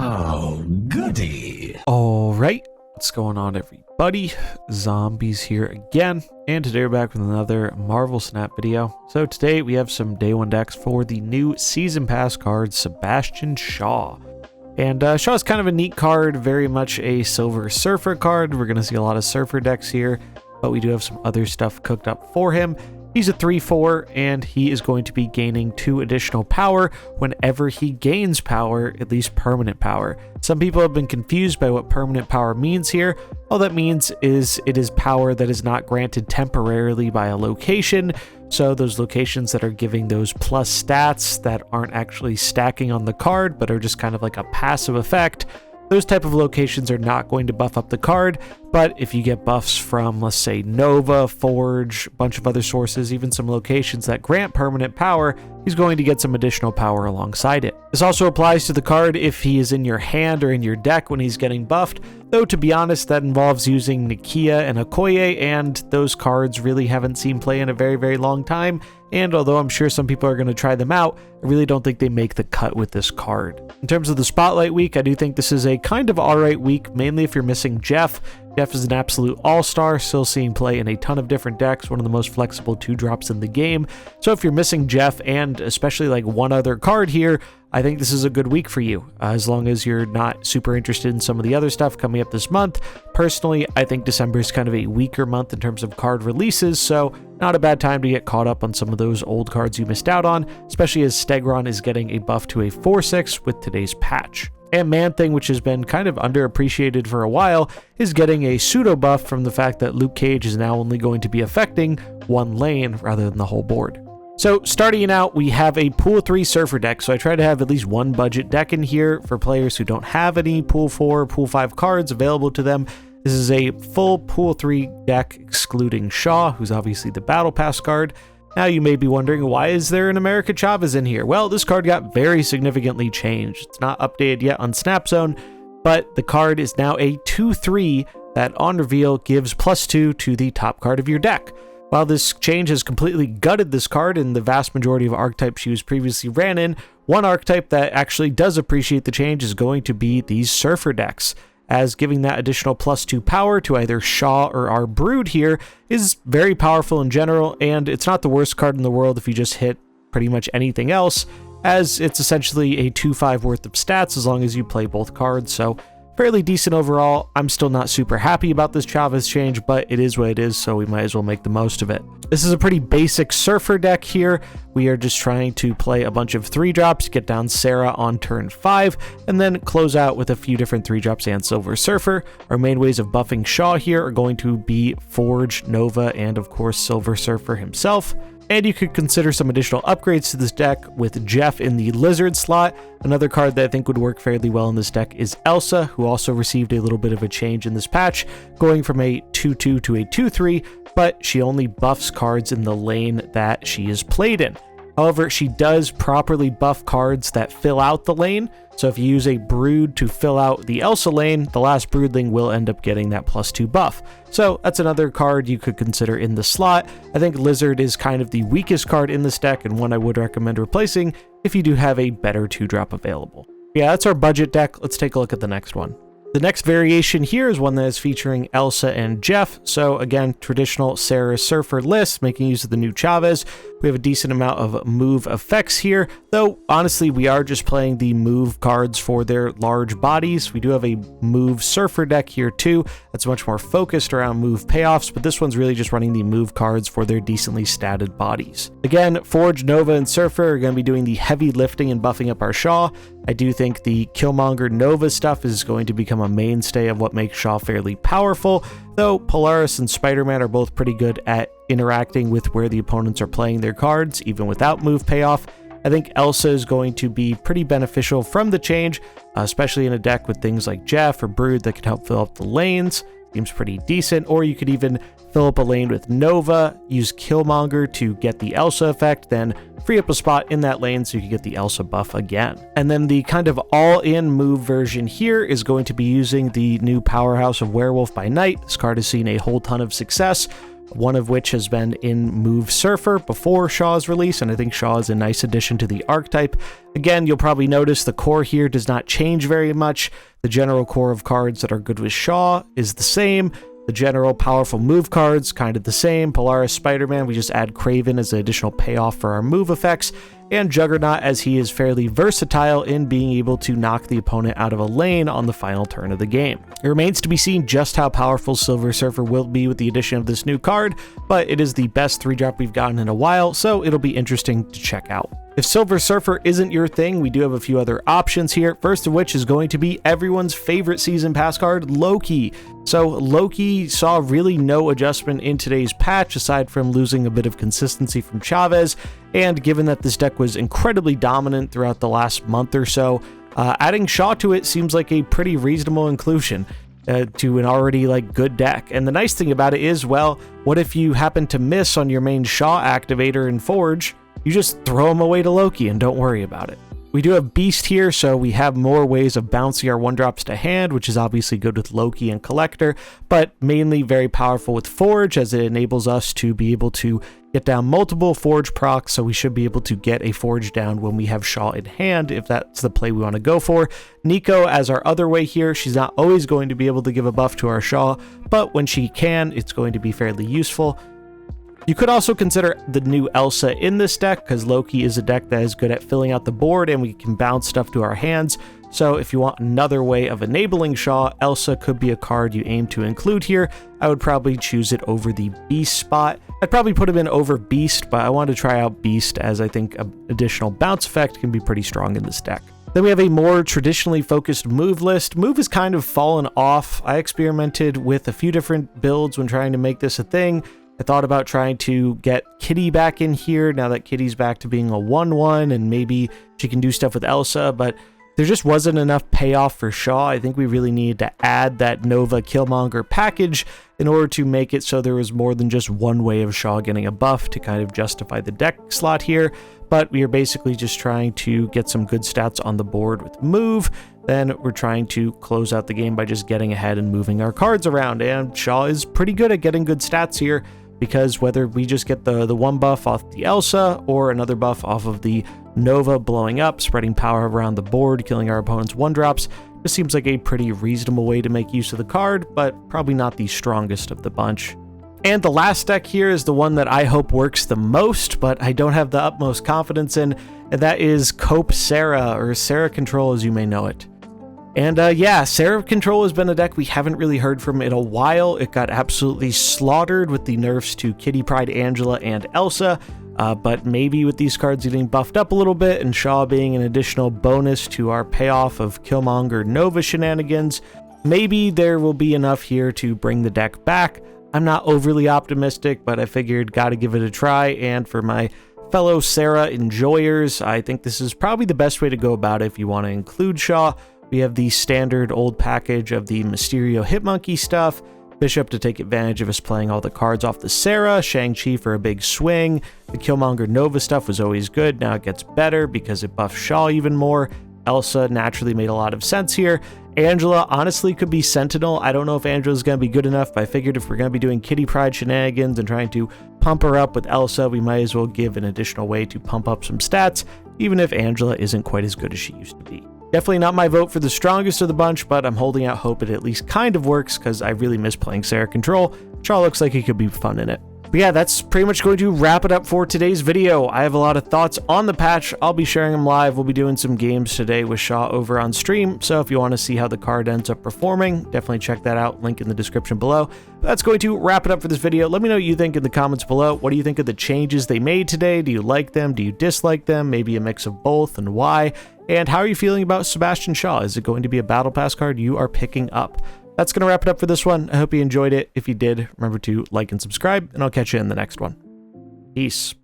Oh, goody. All right, what's going on, everybody? Zombies here again, and today we're back with another Marvel Snap video. So today we have some day one decks for the new Season Pass card, Sebastian Shaw. And Shaw is kind of a neat card, very much a Silver Surfer card. We're going to see a lot of Surfer decks here, but we do have some other stuff cooked up for him. He's a 3/4, and he is going to be gaining 2 additional power whenever he gains power, at least permanent power. Some people have been confused by what permanent power means here. All that means is it is power that is not granted temporarily by a location. So those locations that are giving those plus stats that aren't actually stacking on the card, but are just kind of like a passive effect, those type of locations are not going to buff up the card. But if you get buffs from, let's say, Nova, Forge, a bunch of other sources, even some locations that grant permanent power, he's going to get some additional power alongside it. This also applies to the card if he is in your hand or in your deck when he's getting buffed, though to be honest, that involves using Nakia and Okoye, and those cards really haven't seen play in a very, very long time. And although I'm sure some people are going to try them out, I really don't think they make the cut with this card. In terms of the Spotlight week, I do think this is a kind of alright week, mainly if you're missing Jeff. Jeff is an absolute all-star, still seeing play in a ton of different decks, one of the most flexible 2-drops in the game. So if you're missing Jeff, and especially like one other card here, I think this is a good week for you, as long as you're not super interested in some of the other stuff coming up this month. Personally, I think December is kind of a weaker month in terms of card releases, so not a bad time to get caught up on some of those old cards you missed out on, especially as Stegron is getting a buff to a 4/6 with today's patch. And Man-Thing, which has been kind of underappreciated for a while, is getting a pseudo buff from the fact that Luke Cage is now only going to be affecting one lane rather than the whole board. So starting out, we have a Pool 3 Surfer deck, so I try to have at least one budget deck in here for players who don't have any Pool 4 or Pool 5 cards available to them. This is a full Pool 3 deck excluding Shaw, who's obviously the Battle Pass card. Now you may be wondering, why is there an America Chavez in here? Well, this card got very significantly changed. It's not updated yet on Snapzone, but the card is now a 2/3 that on reveal gives +2 to the top card of your deck. While this change has completely gutted this card in the vast majority of archetypes she was previously ran in, one archetype that actually does appreciate the change is going to be these Surfer decks, as giving that additional +2 power to either Shaw or our Brood here is very powerful in general, and it's not the worst card in the world if you just hit pretty much anything else, as it's essentially a 2/5 worth of stats as long as you play both cards, so fairly decent overall. I'm still not super happy about this Chavez change, but it is what it is, so we might as well make the most of it. This is a pretty basic Surfer deck here. We are just trying to play a bunch of 3-drops, get down Sarah on turn 5, and then close out with a few different 3-drops and Silver Surfer. Our main ways of buffing Shaw here are going to be Forge, Nova, and of course Silver Surfer himself. And you could consider some additional upgrades to this deck with Jeff in the Lizard slot. Another card that I think would work fairly well in this deck is Elsa, who also received a little bit of a change in this patch, going from a 2/2 to a 2/3, but she only buffs cards in the lane that she is played in. However, she does properly buff cards that fill out the lane, so if you use a Brood to fill out the Elsa lane, the last Broodling will end up getting that +2 buff. So that's another card you could consider in the slot. I think Lizard is kind of the weakest card in this deck, and one I would recommend replacing if you do have a better 2-drop available. Yeah, that's our budget deck. Let's take a look at the next one. The next variation here is one that is featuring Elsa and Jeff. So again, traditional Sarah Surfer list, making use of the new Chavez. We have a decent amount of move effects here, though honestly we are just playing the move cards for their large bodies. We do have a move Surfer deck here too that's much more focused around move payoffs, but this one's really just running the move cards for their decently statted bodies. Again, Forge, Nova, and Surfer are going to be doing the heavy lifting and buffing up our Shaw. I do think the Killmonger Nova stuff is going to become a mainstay of what makes Shaw fairly powerful, though Polaris and Spider-Man are both pretty good at interacting with where the opponents are playing their cards, even without move payoff. I think Elsa is going to be pretty beneficial from the change, especially in a deck with things like Jeff or Brood that can help fill up the lanes. Seems pretty decent, or you could even fill up a lane with Nova, use Killmonger to get the Elsa effect, then free up a spot in that lane so you can get the Elsa buff again. And then the kind of all-in move version here is going to be using the new powerhouse of Werewolf by Night. This card has seen a whole ton of success. one of which has been in Move Surfer before Shaw's release, and I think Shaw is a nice addition to the archetype. Again, you'll probably notice the core here does not change very much. The general core of cards that are good with Shaw is the same. The general powerful move cards, kind of the same. Polaris Spider-Man, we just add Kraven as an additional payoff for our move effects. And Juggernaut, as he is fairly versatile in being able to knock the opponent out of a lane on the final turn of the game. It remains to be seen just how powerful Silver Surfer will be with the addition of this new card, but it is the best 3-drop we've gotten in a while, so it'll be interesting to check out. If Silver Surfer isn't your thing, we do have a few other options here, first of which is going to be everyone's favorite season pass card, Loki. So Loki saw really no adjustment in today's patch, aside from losing a bit of consistency from Chavez, and given that this deck was incredibly dominant throughout the last month or so, adding Shaw to it seems like a pretty reasonable inclusion to an already good deck. And the nice thing about it is, well, what if you happen to miss on your main Shaw activator in Forge? You just throw him away to Loki and don't worry about it. We do have Beast here, so we have more ways of bouncing our 1-drops to hand, which is obviously good with Loki and Collector, but mainly very powerful with Forge, as it enables us to be able to get down multiple Forge procs, so we should be able to get a Forge down when we have Shaw in hand, if that's the play we want to go for. Nico as our other way here. She's not always going to be able to give a buff to our Shaw, but when she can, it's going to be fairly useful. You could also consider the new Elsa in this deck, because Loki is a deck that is good at filling out the board and we can bounce stuff to our hands. So if you want another way of enabling Shaw, Elsa could be a card you aim to include here. I would probably choose it over the Beast spot. I'd probably put him in over Beast, but I wanted to try out Beast, as I think an additional bounce effect can be pretty strong in this deck. Then we have a more traditionally focused move list. Move has kind of fallen off. I experimented with a few different builds when trying to make this a thing. I thought about trying to get Kitty back in here now that Kitty's back to being a 1/1, and maybe she can do stuff with Elsa, but there just wasn't enough payoff for Shaw. I think we really needed to add that Nova Killmonger package in order to make it so there was more than just one way of Shaw getting a buff to kind of justify the deck slot here. But we are basically just trying to get some good stats on the board with move. Then we're trying to close out the game by just getting ahead and moving our cards around, and Shaw is pretty good at getting good stats here, because whether we just get the one buff off the Elsa or another buff off of the Nova blowing up, spreading power around the board, killing our opponent's 1-drops, this seems like a pretty reasonable way to make use of the card, but probably not the strongest of the bunch. And the last deck here is the one that I hope works the most, but I don't have the utmost confidence in, and that is Cope Sarah, or Sarah Control as you may know it. And yeah, Sarah Control has been a deck we haven't really heard from in a while. It got absolutely slaughtered with the nerfs to Kitty Pryde, Angela, and Elsa, but maybe with these cards getting buffed up a little bit and Shaw being an additional bonus to our payoff of Killmonger Nova shenanigans, maybe there will be enough here to bring the deck back. I'm not overly optimistic, but I figured gotta give it a try, and for my fellow Sarah enjoyers, I think this is probably the best way to go about it if you want to include Shaw. We have the standard old package of the Mysterio Hitmonkey stuff, Bishop to take advantage of us playing all the cards off the Sarah, Shang-Chi for a big swing. The Killmonger Nova stuff was always good, now it gets better because it buffs Shaw even more. Elsa naturally made a lot of sense here. Angela honestly could be Sentinel. I don't know if Angela's going to be good enough, but I figured if we're going to be doing Kitty Pryde shenanigans and trying to pump her up with Elsa, we might as well give an additional way to pump up some stats, even if Angela isn't quite as good as she used to be. Definitely not my vote for the strongest of the bunch, but I'm holding out hope it at least kind of works, because I really miss playing Sarah Control. Shaw looks like he could be fun in it. But yeah, that's pretty much going to wrap it up for today's video. I have a lot of thoughts on the patch. I'll be sharing them live. We'll be doing some games today with Shaw over on stream, so if you want to see how the card ends up performing, definitely check that out. Link in the description below. But that's going to wrap it up for this video. Let me know what you think in the comments below. What do you think of the changes they made today? Do you like them? Do you dislike them? Maybe a mix of both, and why? And how are you feeling about Sebastian Shaw? Is it going to be a battle pass card you are picking up? That's going to wrap it up for this one. I hope you enjoyed it. If you did, remember to like and subscribe, and I'll catch you in the next one. Peace.